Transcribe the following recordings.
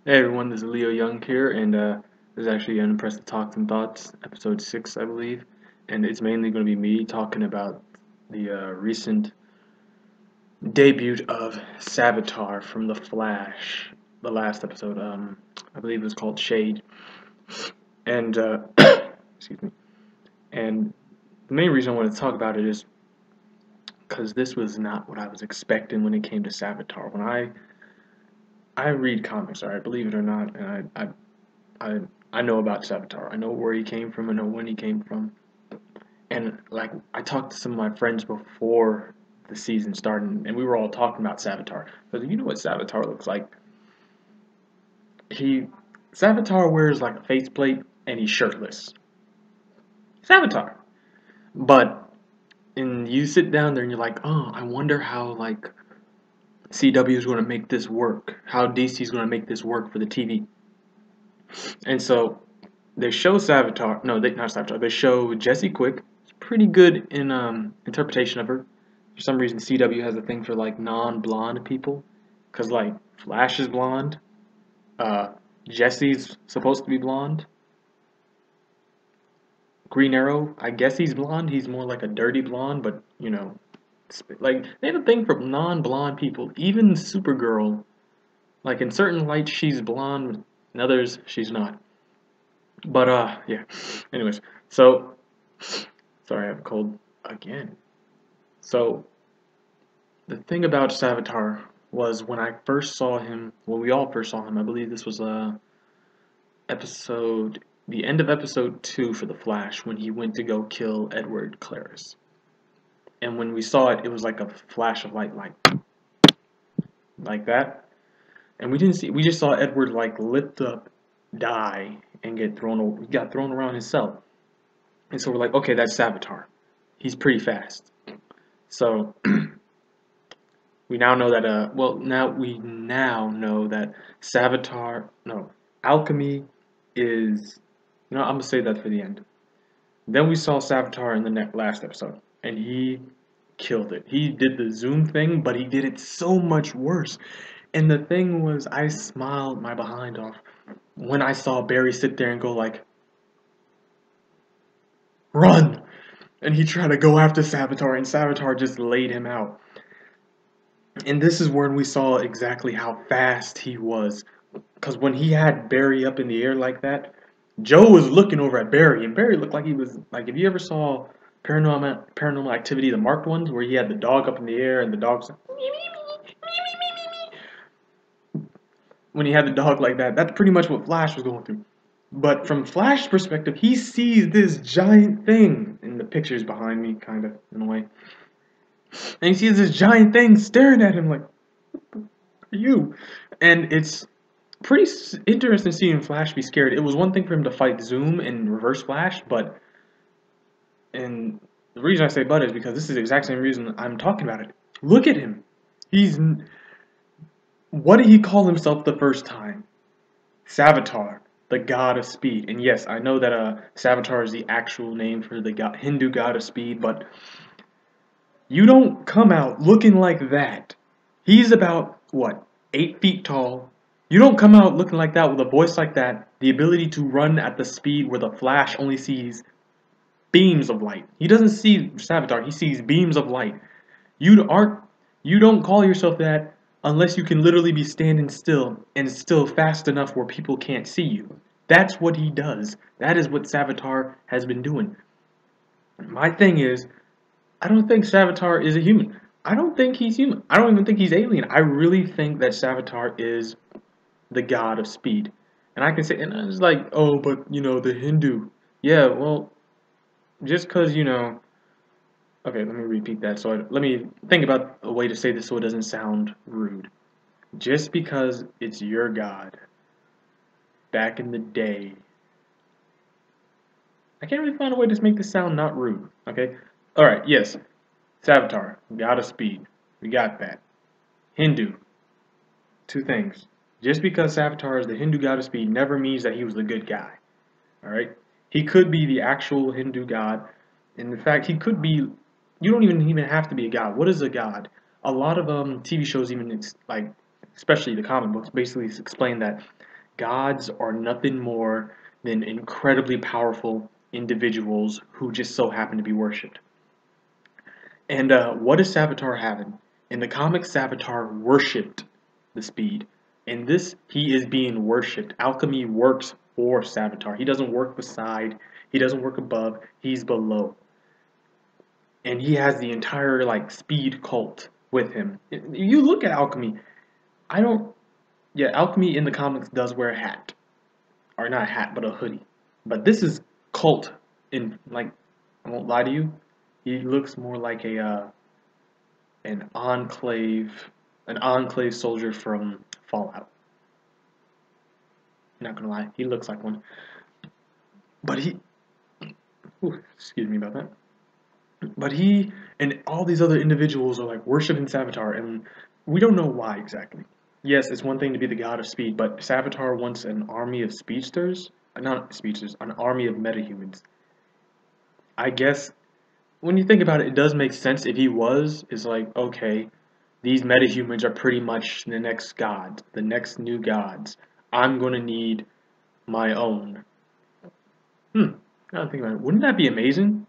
Hey everyone, this is Leo Young here, and this is actually Unimpressive Talks and Thoughts, episode 6, I believe. And it's mainly going to be me talking about the recent debut of Savitar from The Flash, the last episode. I believe it was called Shade. And, excuse me. And the main reason I wanted to talk about it is because this was not what I was expecting when it came to Savitar. When I read comics, alright, believe it or not, and I I know about Savitar. I know where he came from. I know when he came from. And like I talked to some of my friends before the season started, and we were all talking about Savitar. But you know what Savitar looks like? He Savitar wears like a faceplate and he's shirtless. Savitar. But and you sit down there and you're like, oh, I wonder how like CW is going to make this work. How DC is going to make this work for the TV. And so they show Savitar. No, they not Savitar. They show Jesse Quick. It's pretty good in interpretation of her. For some reason, CW has a thing for like non-blonde people, cause like Flash is blonde. Uh, Jesse's supposed to be blonde. Green Arrow, I guess he's blonde. He's more like a dirty blonde, but you know, like they have a thing for non-blonde people. Even Supergirl, like in certain lights she's blonde, in others she's not. But yeah. Anyways, so sorry, I have a cold again. So the thing about Savitar was when I first saw him, when we all first saw him, I believe this was episode, the end of episode 2 for The Flash, when he went to go kill Edward Claris. And when we saw it, it was like a flash of light, like that. And we didn't see, we just saw Edward like lift up, die, and he got thrown around his cell. And so we're like, okay, that's Savitar. He's pretty fast. So we now know that now know that Savitar, no, alchemy is, I'm gonna say that for the end. Then we saw Savitar in the last episode, and he killed it. He did the zoom thing, but he did it so much worse. And the thing was, I smiled my behind off when I saw Barry sit there and go like, "Run!" And he tried to go after Savitar, and Savitar just laid him out. And this is when we saw exactly how fast he was. Because when he had Barry up in the air like that, Joe was looking over at Barry, and Barry looked like he was like, if you ever saw Paranormal Activity, the marked ones, where he had the dog up in the air and the dog's like, when he had the dog like that, that's pretty much what Flash was going through. But from Flash's perspective, he sees this giant thing, and the picture's behind me, kind of, in a way. And he sees this giant thing staring at him like, what are you? And it's pretty interesting seeing Flash be scared. It was one thing for him to fight Zoom and Reverse Flash, and the reason I say but is because this is the exact same reason I'm talking about it. Look at him. He's, what did he call himself the first time? Savitar, the god of speed. And yes, I know that Savitar is the actual name for the Hindu god of speed, but you don't come out looking like that. He's about, what, 8 feet tall. You don't come out looking like that with a voice like that, the ability to run at the speed where the Flash only sees beams of light. He doesn't see Savitar, he sees beams of light. You don't call yourself that unless you can literally be standing still and still fast enough where people can't see you. That's what he does. That is what Savitar has been doing. My thing is, I don't think Savitar is a human. I don't think he's human. I don't even think he's alien. I really think that Savitar is the god of speed. And I can say, and it's like, oh, but, the Hindu. Yeah, well, just because, okay, let me repeat that. Let me think about a way to say this so it doesn't sound rude. Just because it's your god, back in the day, I can't really find a way to make this sound not rude, okay? Alright, yes, Savitar, god of speed. We got that. Hindu, two things. Just because Savitar is the Hindu god of speed never means that he was the good guy. Alright? He could be the actual Hindu god. And in fact, he could be. You don't even have to be a god. What is a god? A lot of TV shows, even like, especially the comic books, basically explain that gods are nothing more than incredibly powerful individuals who just so happen to be worshipped. And what does Savitar having? In the comics, Savitar worshipped the speed. In this, he is being worshipped. Alchemy works for Savitar. He doesn't work beside, he doesn't work above, he's below. And he has the entire like speed cult with him. You look at Alchemy, I don't yeah, Alchemy in the comics does wear a hat. Or not a hat, but a hoodie. But this is cult in like I won't lie to you. He looks more like a an enclave soldier from Fallout. Not gonna lie, he looks like one. But excuse me about that. But he and all these other individuals are like worshiping Savitar, and we don't know why exactly. Yes, it's one thing to be the god of speed, but Savitar wants an army of speedsters, not speedsters, an army of metahumans. I guess when you think about it, it does make sense. If he was, it's like, okay, these metahumans are pretty much the next god, the next new gods. I'm gonna need my own. I don't think about it. Wouldn't that be amazing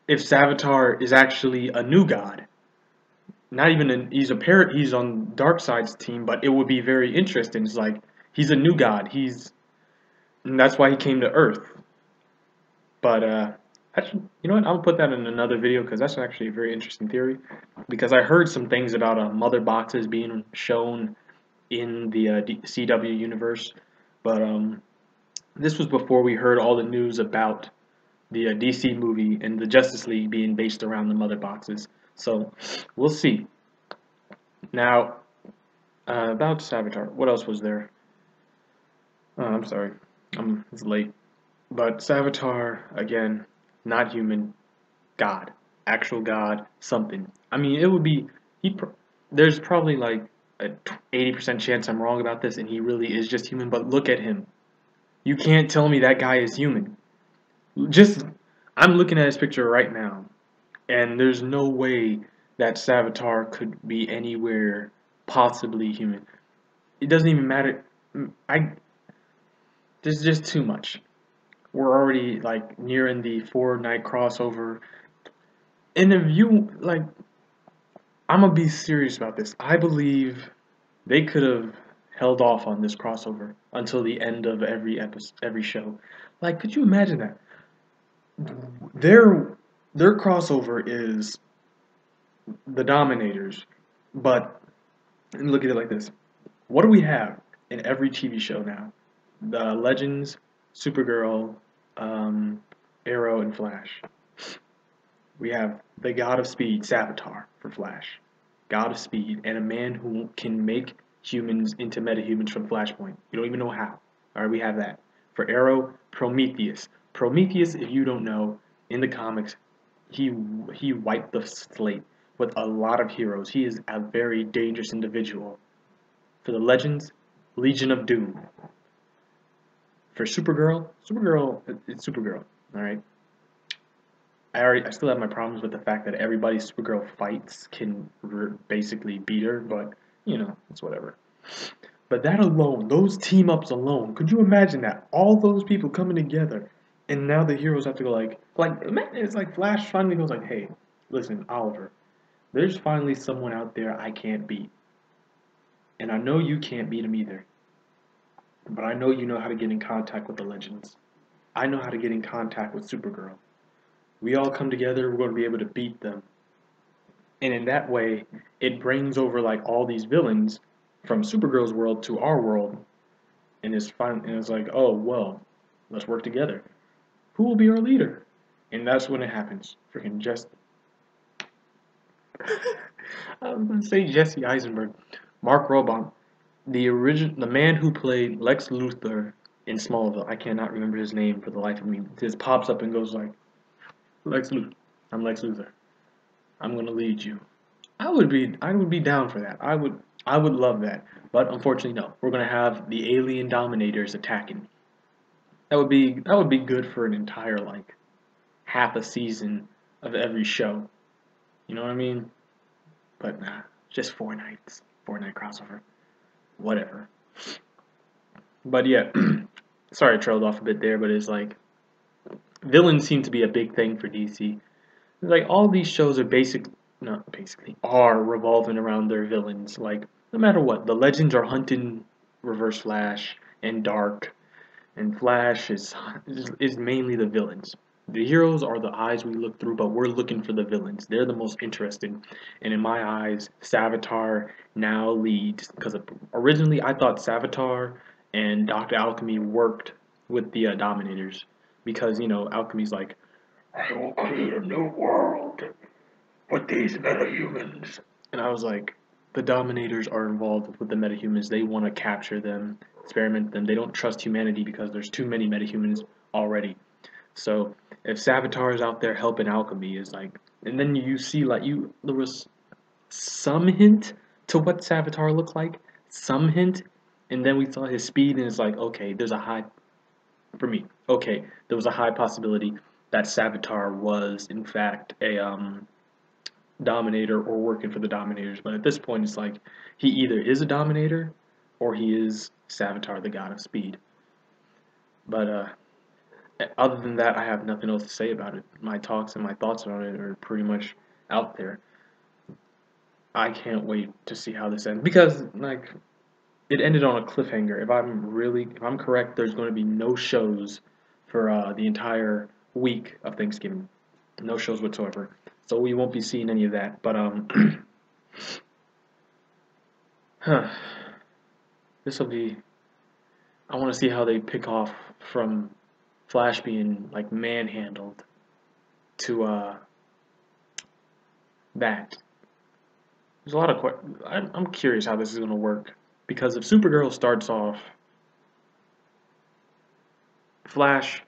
if Savitar is actually a new god? Not even he's on Darkseid's team, but it would be very interesting. It's like he's a new god. And that's why he came to Earth. But actually, you know what? I'll put that in another video because that's actually a very interesting theory. Because I heard some things about mother boxes being shown in the CW universe, but this was before we heard all the news about the DC movie and the Justice League being based around the mother boxes. So we'll see. Now about Savitar, what else was there? I'm sorry, it's late. But Savitar again, not human, God, actual God, something. I mean, it would be there's probably like a 80% chance I'm wrong about this, and he really is just human. But look at him. You can't tell me that guy is human. I'm looking at his picture right now, and there's no way that Savitar could be anywhere possibly human. It doesn't even matter. There's just too much. We're already like nearing the Fortnite crossover. And if you like, I'm gonna be serious about this. I believe they could have held off on this crossover until the end of every show. Like, could you imagine that? Their crossover is the Dominators, but look at it like this: what do we have in every TV show now? The Legends, Supergirl, Arrow, and Flash. We have the God of Speed, Savitar, for Flash. God of Speed, and a man who can make humans into metahumans from Flashpoint. You don't even know how. Alright, we have that. For Arrow, Prometheus. Prometheus, if you don't know, in the comics, he wiped the slate with a lot of heroes. He is a very dangerous individual. For the Legends, Legion of Doom. For Supergirl, it's Supergirl. Alright. I still have my problems with the fact that everybody Supergirl fights can basically beat her, but you know, it's whatever. But that alone, those team ups alone, could you imagine that? All those people coming together, and now the heroes have to go like it's like Flash finally goes like, hey, listen, Oliver, there's finally someone out there I can't beat. And I know you can't beat him either. But I know you know how to get in contact with the Legends. I know how to get in contact with Supergirl. We all come together, we're going to be able to beat them. And in that way, it brings over like all these villains from Supergirl's world to our world. And it's fun, and it's like, oh, well, let's work together. Who will be our leader? And that's when it happens. Freaking I was going to say Jesse Eisenberg. Mark Robot, the man who played Lex Luthor in Smallville. I cannot remember his name for the life of me. It just pops up and goes like, Lex Luthor. I'm Lex Luthor. I'm gonna lead you. I would be down for that. I would love that. But unfortunately, no. We're gonna have the alien dominators attacking. That would be good for an entire like half a season of every show. You know what I mean? But nah, just 4 nights. Fortnite crossover. Whatever. But yeah, sorry I trailed off a bit there, but it's like villains seem to be a big thing for DC. Like all these shows are not basically, are revolving around their villains. Like no matter what, the Legends are hunting Reverse Flash and Dark, and Flash is mainly the villains. The heroes are the eyes we look through, but we're looking for the villains. They're the most interesting. And in my eyes, Savitar now leads because originally I thought Savitar and Dr. Alchemy worked with the Dominators because Alchemy's like, I will create a new world with these metahumans. And I was like, the Dominators are involved with the metahumans. They want to capture them, experiment them. They don't trust humanity because there's too many metahumans already. So if Savitar is out there helping Alchemy, is like, and then you see there was some hint to what Savitar looked like, some hint, and then we saw his speed, and it's like, okay, there's a high, for me, okay, there was a high possibility that Savitar was in fact a Dominator or working for the Dominators. But at this point, it's like he either is a Dominator or he is Savitar, the God of Speed. But other than that, I have nothing else to say about it. My talks and my thoughts on it are pretty much out there. I can't wait to see how this ends because like it ended on a cliffhanger. If I'm correct, there's going to be no shows for the entire week of Thanksgiving. No shows whatsoever. So we won't be seeing any of that. But huh, this will be. I want to see how they pick off from Flash being like manhandled to that. There's a lot of I'm curious how this is going to work because if Supergirl starts off Flash,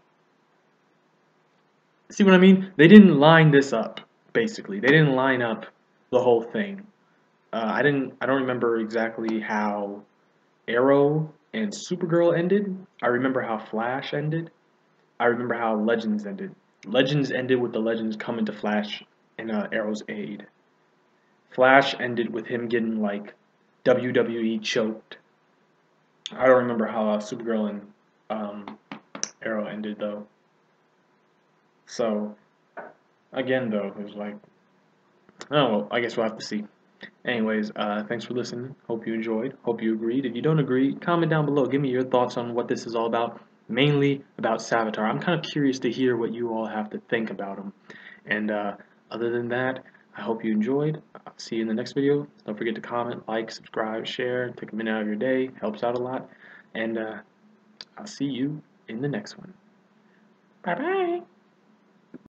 see what I mean? They didn't line this up. Basically, they didn't line up the whole thing. I didn't. I don't remember exactly how Arrow and Supergirl ended. I remember how Flash ended. I remember how Legends ended. Legends ended with the Legends coming to Flash and Arrow's aid. Flash ended with him getting like WWE choked. I don't remember how Supergirl and Arrow ended though. So again though, it was like, oh well, I guess we'll have to see. Anyways, thanks for listening. Hope you enjoyed. Hope you agreed. If you don't agree, comment down below. Give me your thoughts on what this is all about. Mainly about Savitar. I'm kind of curious to hear what you all have to think about him. And other than that, I hope you enjoyed. I'll see you in the next video. Don't forget to comment, like, subscribe, share. Take a minute out of your day. Helps out a lot. And I'll see you in the next one. Bye-bye.